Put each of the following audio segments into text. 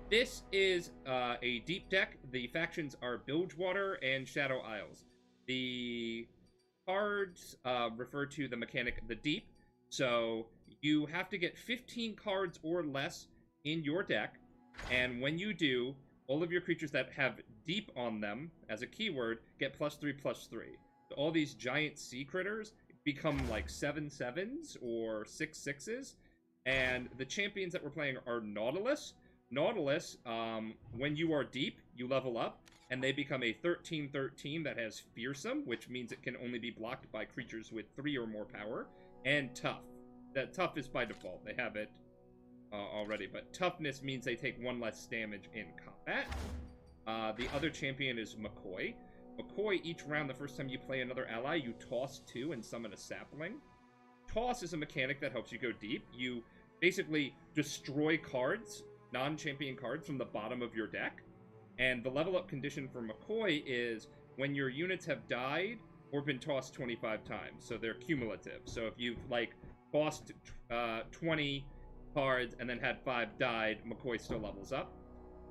This is a deep deck. The factions are Bilgewater and Shadow Isles. The cards refer to the mechanic the deep. So you have to get 15 cards or less in your deck, and when you do, all of your creatures that have deep on them as a keyword get +3/+3. So all these giant sea critters become like 7/7s or 6/6s, and the champions that we're playing are Nautilus. Nautilus, when you are deep, you level up, and they become a 13/13 that has Fearsome, which means it can only be blocked by creatures with 3 or more power, and Tough. That Tough is by default. They have it already, but Toughness means they take 1 less damage in combat. The other champion is Makoi. Makoi, each round, the first time you play another ally, you toss 2 and summon a sapling. Toss is a mechanic that helps you go deep. You basically destroy cards, non-champion cards, from the bottom of your deck. And the level up condition for Makoi is when your units have died or been tossed 25 times. So they're cumulative. So if you've, like, tossed 20 cards and then had 5 died, Makoi still levels up.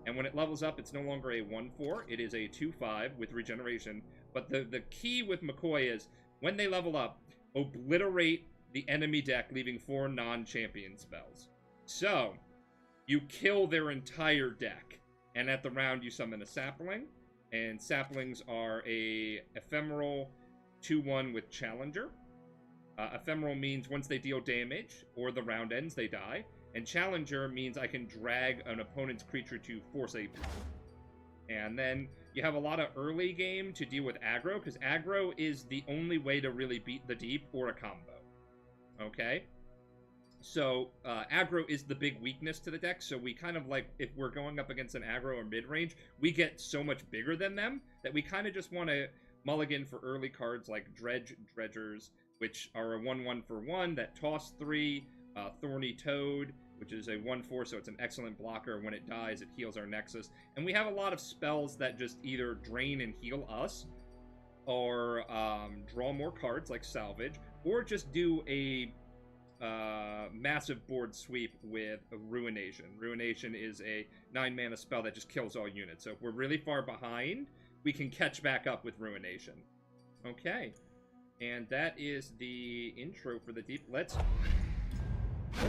And when it levels up, it's no longer a 1/4. It is a 2/5 with regeneration. But the key with Makoi is, when they level up, obliterate the enemy deck, leaving 4 non-champion spells. So, you kill their entire deck. And at the round, you summon a sapling. And saplings are a ephemeral 2/1 with Challenger. Ephemeral means once they deal damage, or the round ends, they die. And Challenger means I can drag an opponent's creature to force a block. And then you have a lot of early game to deal with aggro, because aggro is the only way to really beat the deep or a combo. Okay? So, aggro is the big weakness to the deck, so we kind of like, if we're going up against an aggro or mid-range, we get so much bigger than them that we kind of just want to mulligan for early cards like Dredgers, which are a 1/1 for 1 that toss 3, Thorny Toad, which is a 1/4, so it's an excellent blocker. When it dies, it heals our Nexus. And we have a lot of spells that just either drain and heal us, or draw more cards, like Salvage, or just do a massive board sweep with Ruination. Ruination is a 9-mana spell that just kills all units. So if we're really far behind, we can catch back up with Ruination. Okay. And that is the intro for the deep. Let's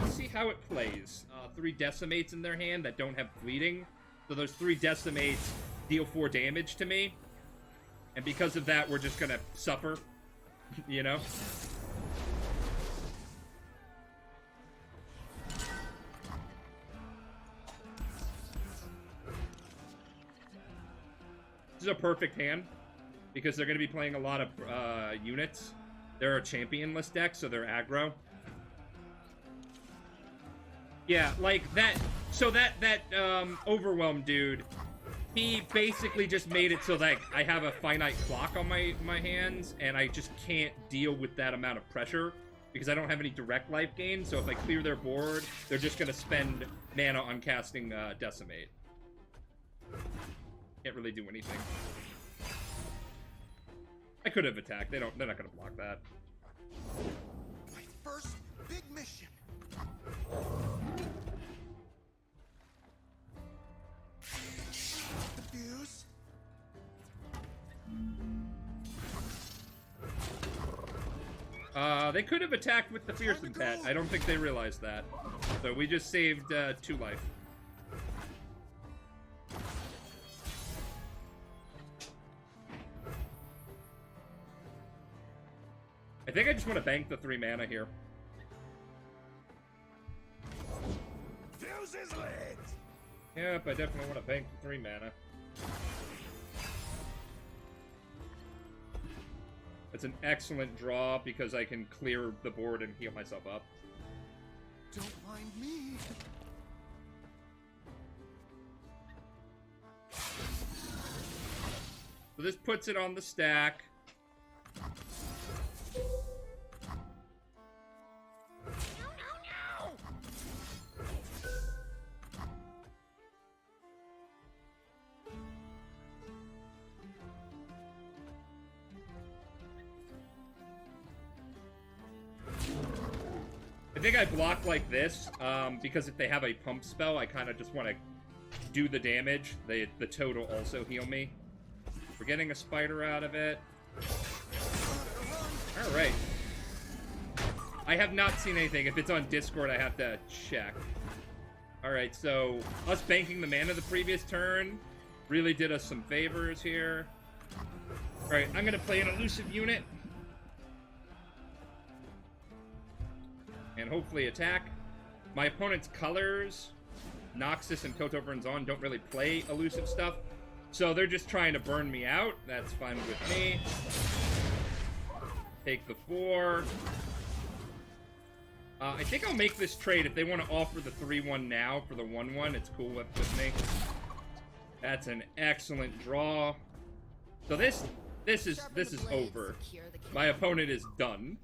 see how it plays. 3 Decimates in their hand that don't have Fleeting. So those 3 Decimates deal 4 damage to me. And because of that, we're just gonna suffer. You know? This is a perfect hand, because they're going to be playing a lot of units. They're a championless deck, so they're aggro. Yeah, like that. So that Overwhelm dude, he basically just made it so that I have a finite clock on my hands, and I just can't deal with that amount of pressure, because I don't have any direct life gain. So if I clear their board, they're just going to spend mana on casting Decimate. Can't really do anything. I could have attacked. They're not gonna block that. My first big mission. The fuse. They could have attacked with the Fearsome Pet. I don't think they realized that. So we just saved 2 life. I think I just want to bank the 3 mana here. Fuse is lit. Yep, I definitely want to bank the 3 mana. It's an excellent draw because I can clear the board and heal myself up. Don't mind me. So this puts it on the stack. I think I block like this, because if they have a pump spell, I kind of just want to do the damage. The toad will also heal me. We're getting a spider out of it. Alright. I have not seen anything. If it's on Discord, I have to check. Alright, so us banking the mana the previous turn really did us some favors here. Alright, I'm gonna play an elusive unit. And hopefully attack. My opponent's colors, Noxus and Kotovernzon, don't really play elusive stuff. So they're just trying to burn me out. That's fine with me. Take the 4. I think I'll make this trade. If they want to offer the 3-1 now for the 1-1, it's cool with me. That's an excellent draw. So this is over. My opponent is done.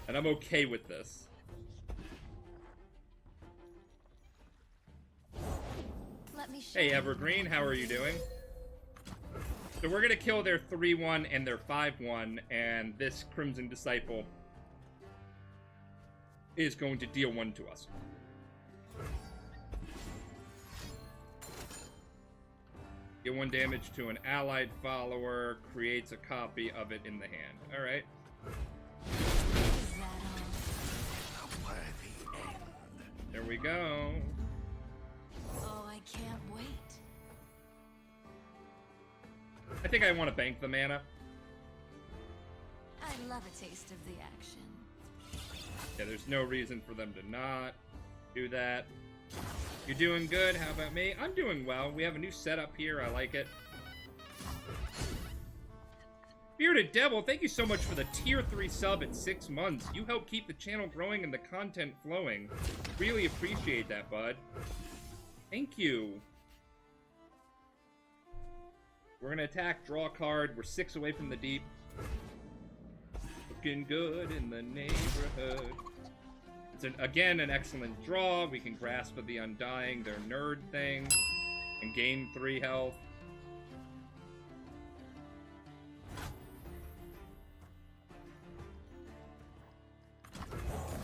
And I'm okay with this. Hey Evergreen, how are you doing? So we're gonna kill their 3-1 and their 5-1, and this Crimson Disciple is going to deal 1 to us. Deal 1 damage to an allied follower, creates a copy of it in the hand. Alright. There we go. Oh, I can't wait. I think I want to bank the mana. I love a taste of the action. Yeah, there's no reason for them to not do that. You're doing good. How about me? I'm doing well. We have a new setup here. I like it. Bearded Devil, thank you so much for the tier 3 sub at 6 months. You help keep the channel growing and the content flowing. Really appreciate that, bud. Thank you. We're gonna attack, draw a card. We're 6 away from the deep. Looking good in the neighborhood. It's again an excellent draw. We can Grasp of the Undying, their nerd thing, and gain 3 health.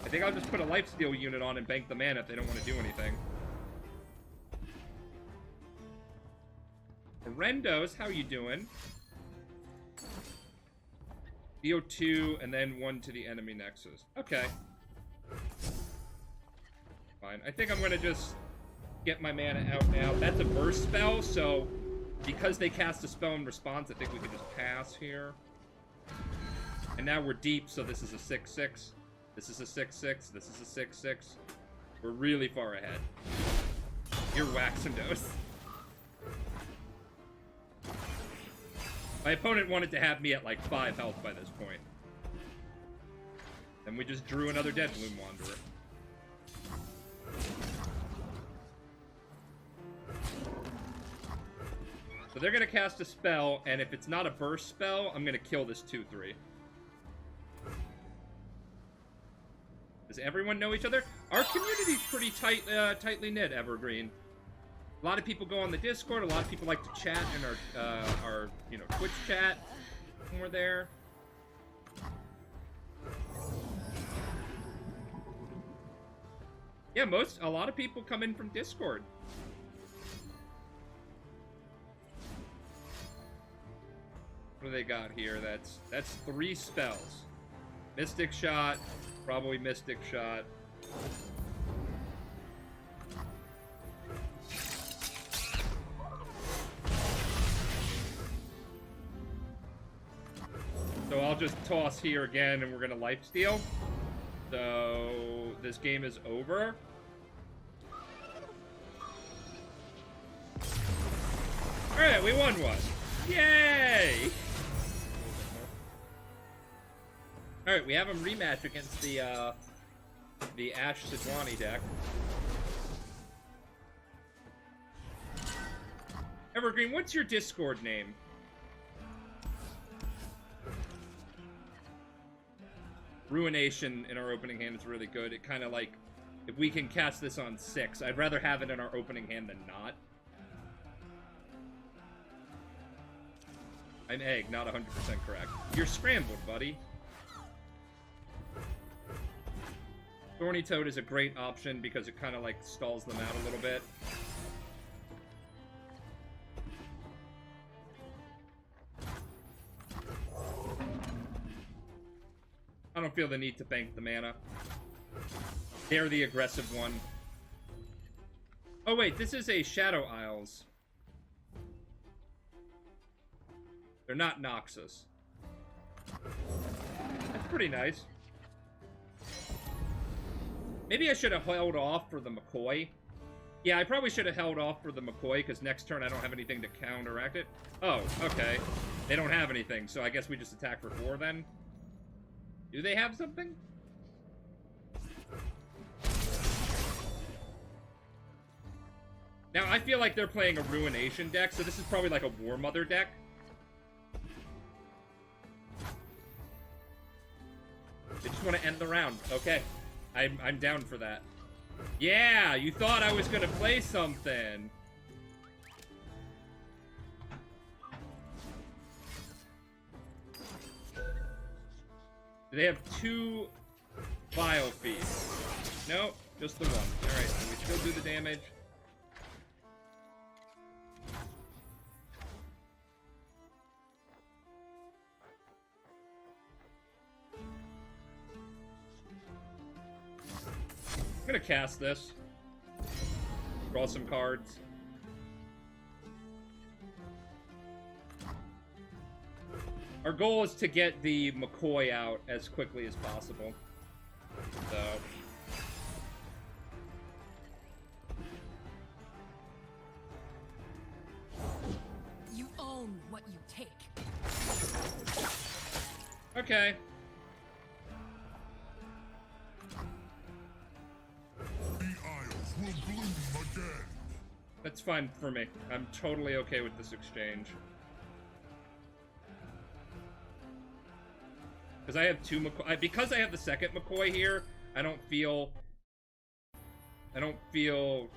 I think I'll just put a lifesteal unit on and bank the mana if they don't want to do anything. Rendos, how you doing? Deal 2 and then 1 to the enemy nexus. Okay. Fine. I think I'm gonna just get my mana out now. That's a burst spell, so because they cast a spell in response, I think we can just pass here. And now we're deep, so this is a 6-6. This is a 6-6. This is a 6-6. We're really far ahead. You're Waxendos. My opponent wanted to have me at like 5 health by this point. And we just drew another Deadbloom Wanderer. So they're going to cast a spell, and if it's not a burst spell, I'm going to kill this 2-3. Does everyone know each other? Our community's pretty tightly knit, Evergreen. A lot of people go on the Discord. A lot of people like to chat in our Twitch chat when we're there. Yeah, a lot of people come in from Discord. What do they got here? That's 3 spells. Mystic Shot, probably Mystic Shot. So I'll just toss here again, and we're gonna lifesteal. So this game is over. All right, we won one. Yay! All right, we have him rematch against the Ash Sidwani deck. Evergreen, what's your Discord name? Ruination in our opening hand is really good. It kind of like, if we can cast this on 6, I'd rather have it in our opening hand than not. I'm Egg, not 100% correct. You're scrambled, buddy. Thorny Toad is a great option because it kind of like stalls them out a little bit. I don't feel the need to bank the mana. They're the aggressive one. Oh wait, this is a Shadow Isles. They're not Noxus. That's pretty nice. Maybe I should have held off for the Makoi. Yeah, I probably should have held off for the Makoi, because next turn I don't have anything to counteract it. Oh, okay. They don't have anything, so I guess we just attack for 4 then? Do they have something? Now, I feel like they're playing a Ruination deck, so this is probably like a War Mother deck. They just want to end the round. Okay. I'm down for that. Yeah, you thought I was gonna play something. They have 2 Vile Feasts. No, just the one. Alright, so we still do the damage. I'm gonna cast this. Draw some cards. Our goal is to get the Makoi out as quickly as possible. So... You own what you take. Okay. That's fine for me. I'm totally okay with this exchange. Because I have 2 Makoi. Because I have the second Makoi here, I don't feel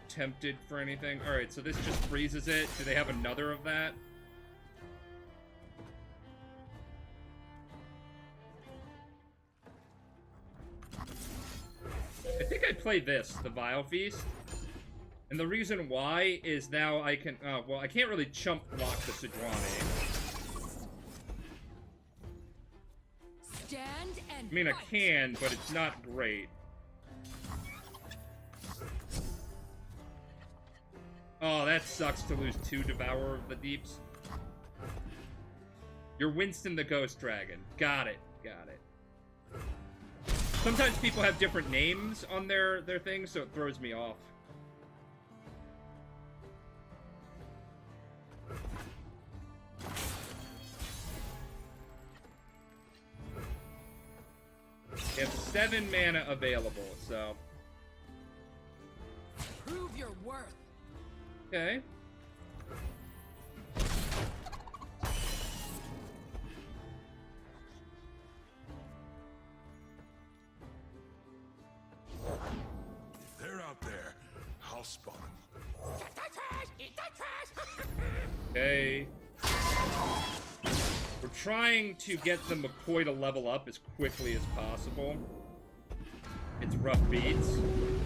tempted for anything. Alright, so this just freezes it. Do they have another of that? I think I play this, the Vile Feast. And the reason why is now I can... well, I can't really chump block the Sejuani. Stand and I mean, I fight. can, but it's not great. Oh, that sucks to lose 2 Devourer of the Deeps. You're Winston the Ghost Dragon. Got it. Got it. Sometimes people have different names on their things, so it throws me off. We have 7 mana available, so... Prove your worth. Okay. They're out there. I'll spawn them. Eat the trash! Eat the trash! Okay. We're trying to get the Makoi to level up as quickly as possible. It's rough beats.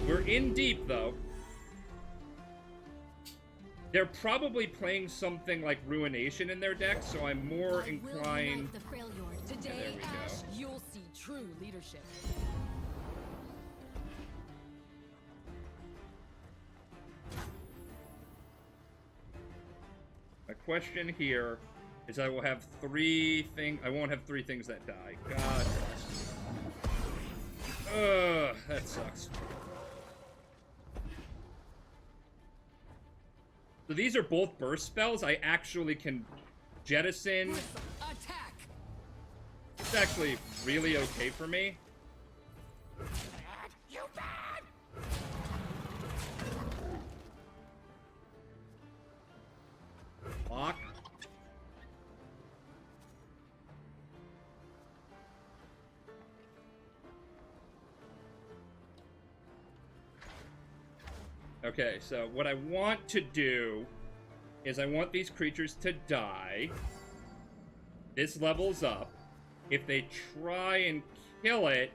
We're in deep, though. They're probably playing something like Ruination in their deck, so I'm more inclined... The Freljord. Today, there we go. Ash, you'll see true leadership. My question here is I will have 3 things... I won't have 3 things that die. God. Ugh, that sucks. So these are both burst spells. I actually can jettison. Attack. It's actually really okay for me. You bad! Lock. Okay, so what I want to do is I want these creatures to die. This levels up. If they try and kill it,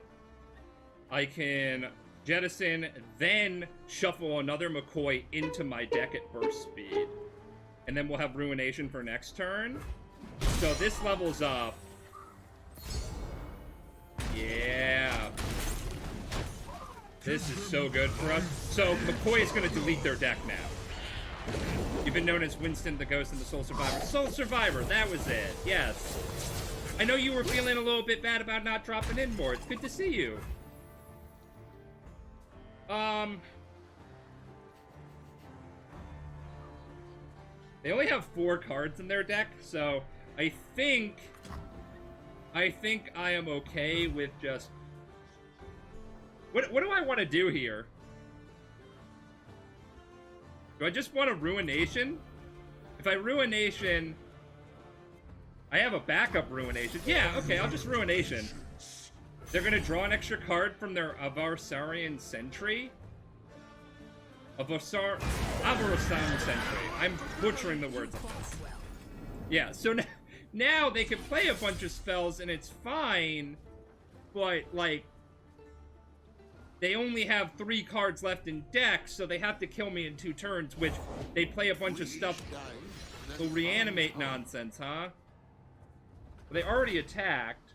I can jettison, then shuffle another Makoi into my deck at burst speed. And then we'll have Ruination for next turn. So this levels up. Yeah. This is so good for us. So Makoi is going to delete their deck now. You've been known as Winston the Ghost and the Soul Survivor. Soul Survivor, that was it. Yes. I know you were feeling a little bit bad about not dropping in more. It's good to see you. They only have 4 cards in their deck, so I think I am okay with just... What do I want to do here? Do I just want a Ruination? If I Ruination... I have a backup Ruination. Yeah, okay, I'll just Ruination. They're gonna draw an extra card from their Avarsarian Sentry? Avarsarian Sentry. I'm butchering the words of this. Yeah, so now they can play a bunch of spells and it's fine, but, like, they only have 3 cards left in deck, so they have to kill me in 2 turns, which they play a bunch of stuff. They'll reanimate nonsense, huh? They already attacked.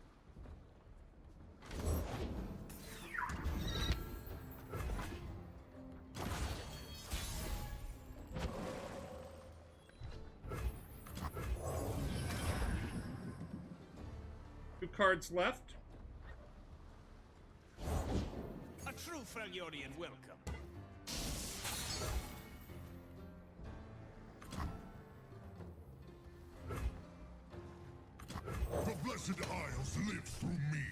Two cards left. A true Freljordian welcome. The Blessed Isles live through me.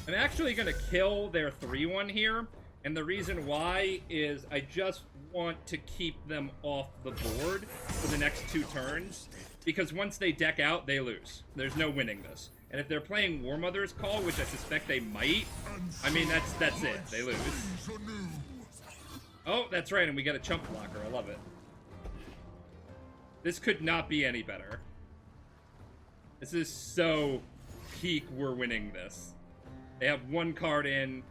I'm actually gonna kill their 3-1 here, and the reason why is I just want to keep them off the board for the next 2 turns, because once they deck out, they lose. There's no winning this. And if they're playing War Mother's Call, which I suspect they might, I mean, that's it. They lose. Oh, that's right, and we get a chump blocker. I love it. This could not be any better. This is so peak we're winning this. They have 1 card in.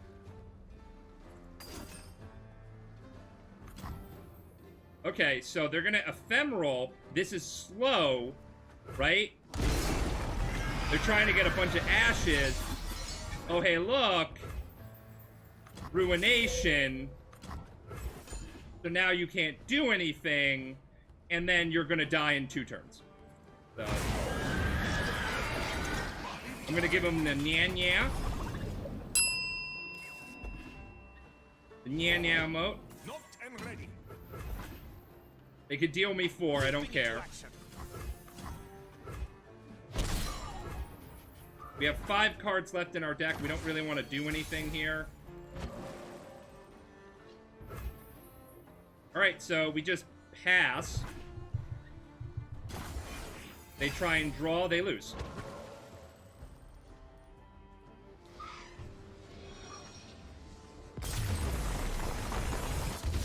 Okay, so they're gonna Ephemeral. This is slow, right? They're trying to get a bunch of ashes. Oh, hey, look. Ruination. So now you can't do anything. And then you're gonna die in 2 turns. So I'm gonna give them the nya-nya. The nya-nya emote. Not and ready. They could deal me 4, I don't care. We have 5 cards left in our deck. We don't really want to do anything here. Alright, so we just pass. They try and draw, they lose.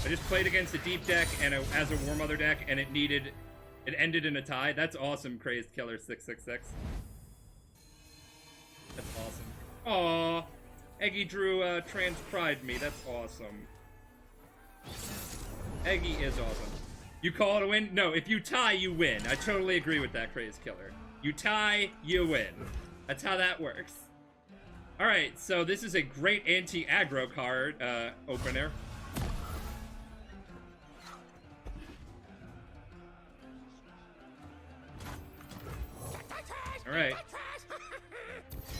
I just played against a deep deck and as a War Mother deck, and it ended in a tie. That's awesome, Crazed Killer 666. That's awesome. Aww. Eggy drew Trans Pride me. That's awesome. Eggy is awesome. You call it a win? No, if you tie, you win. I totally agree with that, Crazed Killer. You tie, you win. That's how that works. Alright, so this is a great anti-aggro card opener. Alright.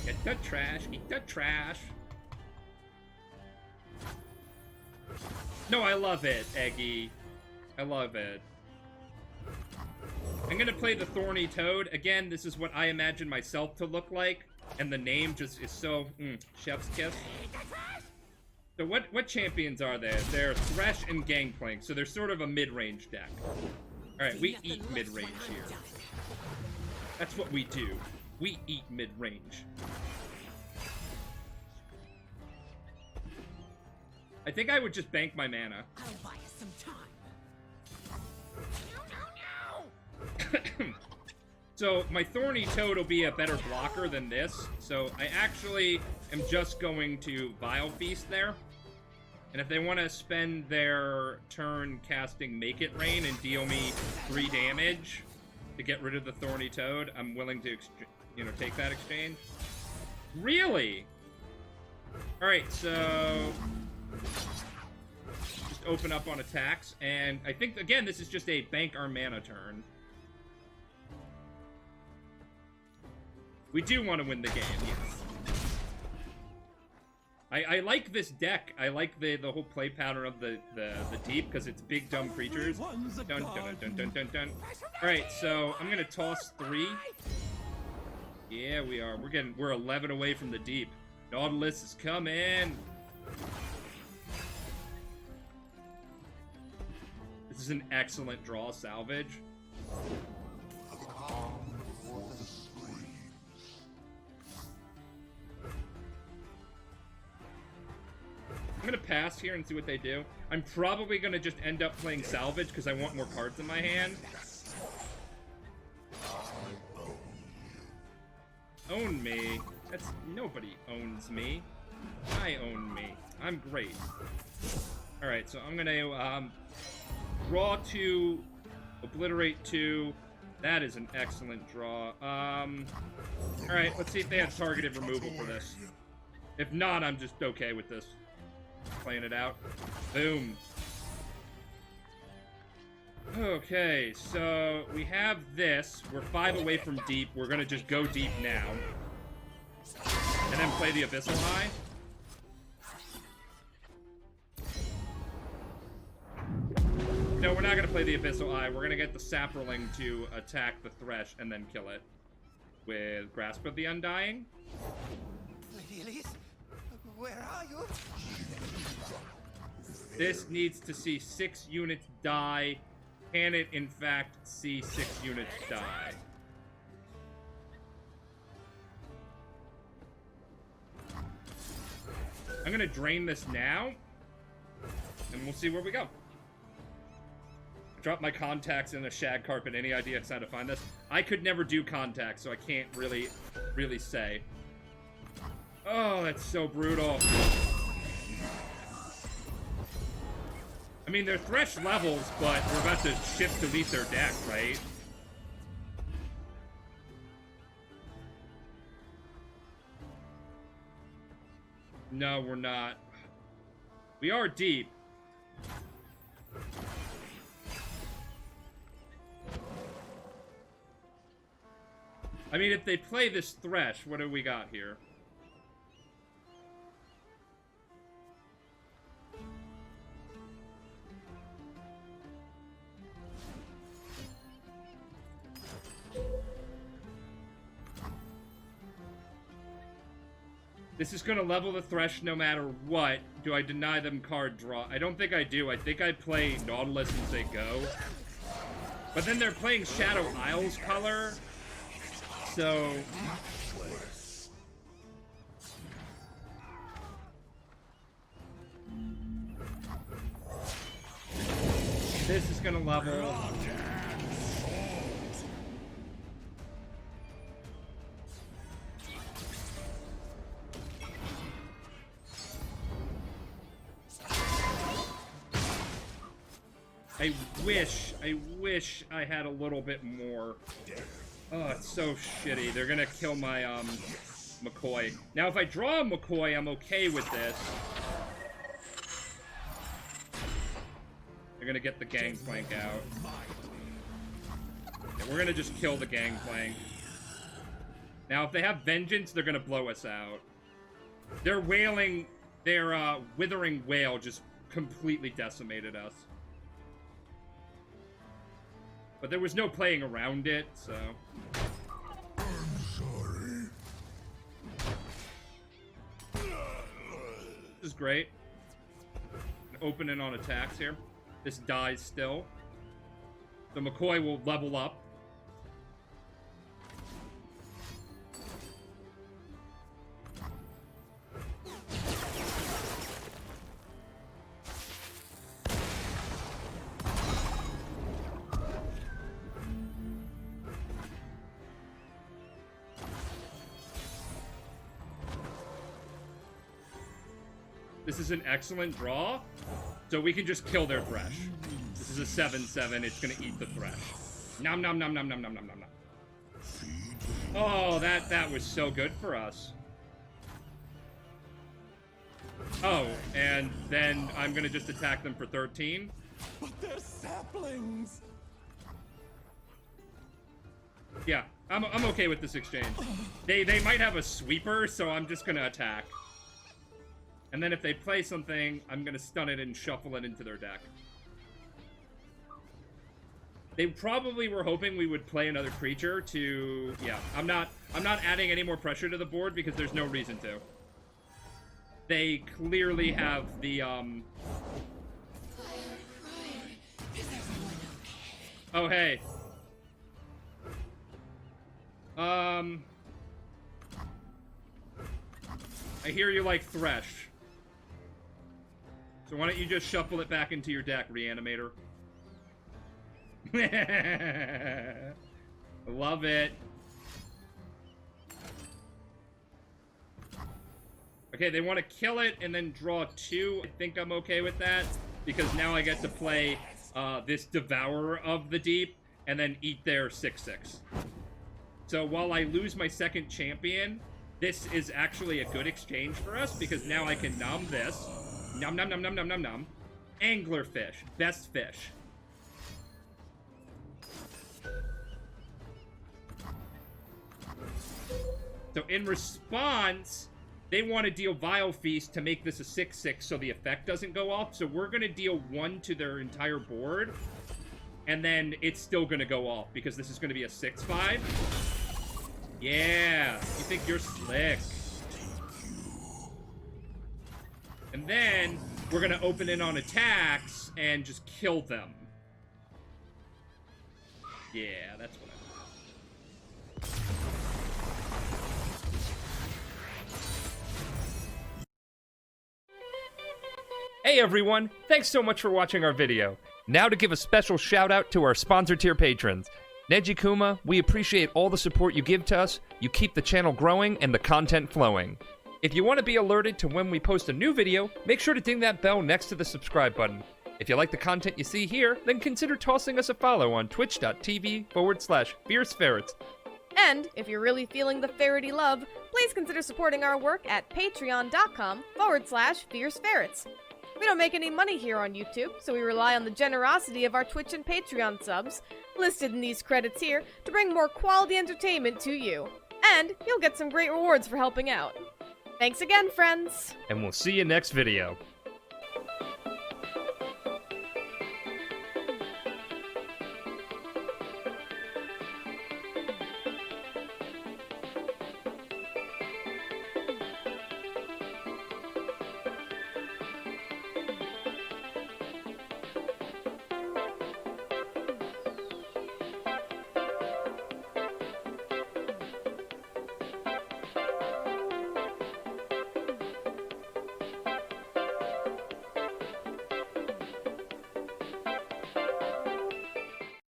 Get the trash, eat the trash. No, I love it, Eggy. I love it. I'm gonna play the Thorny Toad. Again, this is what I imagine myself to look like. And the name just is so, chef's kiss. So what champions are there? They're Thresh and Gangplank, so they're sort of a mid-range deck. Alright, we eat mid-range here. That's what we do. We eat mid-range. I think I would just bank my mana. I'll buy us some time. So my Thorny Toad will be a better blocker than this. So I actually am just going to Vile Feast there. And if they want to spend their turn casting Make It Rain and deal me 3 damage to get rid of the Thorny Toad, I'm willing to, take that exchange. Really? Alright, so just open up on attacks. And I think, again, this is just a bank our mana turn. We do want to win the game, yes. I like this deck. I like the whole play pattern of the deep, because it's big dumb creatures. Dun dun dun dun dun dun. Alright, so I'm gonna toss 3. Yeah, we are. We're 11 away from the deep. Nautilus is coming. This is an excellent draw, salvage. I'm gonna pass here and see what they do. I'm probably gonna just end up playing salvage because I want more cards in my hand. Own me? Nobody owns me. I own me. I'm great. Alright, so I'm gonna draw 2, obliterate 2. That is an excellent draw. Alright, let's see if they have targeted removal for this. If not, I'm just okay with this. Playing it out. Boom. Okay, so we have this. We're 5 away from deep. We're gonna just go deep now. And then play the Abyssal High. No, we're not gonna play the Abyssal Eye. We're gonna get the Saproling to attack the Thresh and then kill it. With Grasp of the Undying. Lady Elise, where are you? This needs to see 6 units die. Can it, in fact, see 6 units die? I'm gonna drain this now. And we'll see where we go. Drop my contacts in a shag carpet. Any idea how to find this? I could never do contacts, so I can't really say. Oh, that's so brutal. I mean, they're Thresh levels, but we're about to shift to delete their deck, right? No, we're not. We are deep. I mean, if they play this Thresh, what do we got here? This is gonna level the Thresh no matter what. Do I deny them card draw? I don't think I do. I think I play Nautilus and say go. But then they're playing Shadow Isles color. So... this is gonna level. I wish I had a little bit more. Oh, it's so shitty. They're gonna kill my, Makoi. Now, if I draw a Makoi, I'm okay with this. They're gonna get the Gangplank out. Yeah, we're gonna just kill the Gangplank. Now, if they have Vengeance, they're gonna blow us out. Their Wailing, their, Withering Wail just completely decimated us. But there was no playing around it, so... I'm sorry. This is great. Opening on attacks here. This dies still. The Makoi will level up. This is an excellent draw. So we can just kill their Thresh. This is a 7/7. It's gonna eat the Thresh. Nom nom nom nom nom nom nom nom nom. Oh, that was so good for us. Oh, and then I'm gonna just attack them for 13. But they're saplings. Yeah, I'm okay with this exchange. They might have a sweeper, so I'm just gonna attack. And then if they play something, I'm gonna stun it and shuffle it into their deck. They probably were hoping we would play another creature to... Yeah, I'm not adding any more pressure to the board because there's no reason to. They clearly have the, Oh, hey. I hear you like Thresh. So why don't you just shuffle it back into your deck, Reanimator? Love it. Okay, they want to kill it and then draw 2. I think I'm okay with that, because now I get to play this Devourer of the Deep and then eat their 6/6. So while I lose my second champion, this is actually a good exchange for us, because now I can nom this. Nom nom nom nom nom nom nom. Anglerfish. Best fish. So in response, they want to deal Vile Feast to make this a 6/6 so the effect doesn't go off. So we're going to deal 1 to their entire board. And then it's still going to go off because this is going to be a 6/5. Yeah, you think you're slick. And then we're going to open in on attacks and just kill them. Yeah, that's what I want. Hey everyone, thanks so much for watching our video. Now to give a special shout out to our sponsor tier patrons. Nejikuma, we appreciate all the support you give to us, you keep the channel growing and the content flowing. If you want to be alerted to when we post a new video, make sure to ding that bell next to the subscribe button. If you like the content you see here, then consider tossing us a follow on twitch.tv/fierceferrets. And if you're really feeling the ferrety love, please consider supporting our work at patreon.com/fierceferrets. We don't make any money here on YouTube, so we rely on the generosity of our Twitch and Patreon subs, listed in these credits here, to bring more quality entertainment to you. And you'll get some great rewards for helping out. Thanks again, friends! And we'll see you next video.